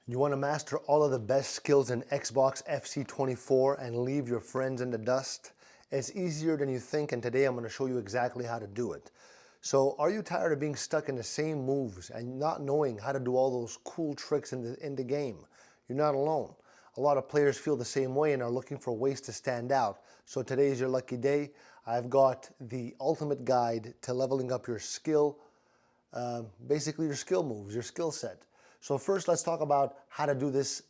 You want to master all of the best skills in Xbox FC24 and leave your friends in the dust? It's easier than you think, and today I'm going to show you exactly how to do it. So are you tired of being stuck in the same moves and not knowing how to do all those cool tricks in the game? You're not alone. A lot of players feel the same way and are looking for ways to stand out. So today is your lucky day. I've got the ultimate guide to leveling up your skill, basically your skill moves, your skill set. So first, let's talk about how to do this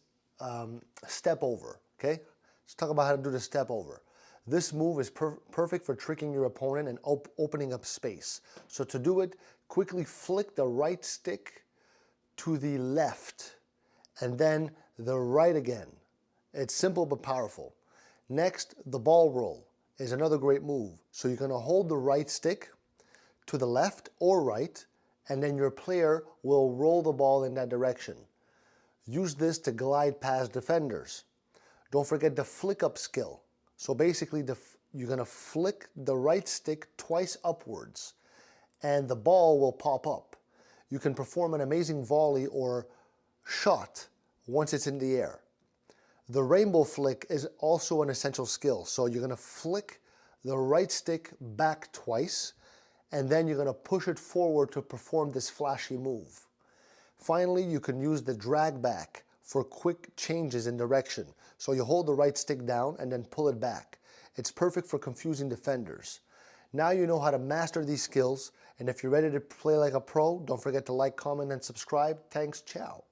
step over, okay? Let's talk about how to do the step over. This move is perfect for tricking your opponent and opening up space. So to do it, quickly flick the right stick to the left and then the right again. It's simple but powerful. Next, the ball roll is another great move. So you're gonna hold the right stick to the left or right, and then your player will roll the ball in that direction. Use this to glide past defenders. Don't forget the flick up skill. So basically you're gonna flick the right stick twice upwards and the ball will pop up. You can perform an amazing volley or shot once it's in the air. The rainbow flick is also an essential skill. So you're gonna flick the right stick back twice, and then you're gonna push it forward to perform this flashy move. Finally, you can use the drag back for quick changes in direction. So you hold the right stick down and then pull it back. It's perfect for confusing defenders. Now you know how to master these skills, and if you're ready to play like a pro, don't forget to like, comment, and subscribe. Thanks, ciao.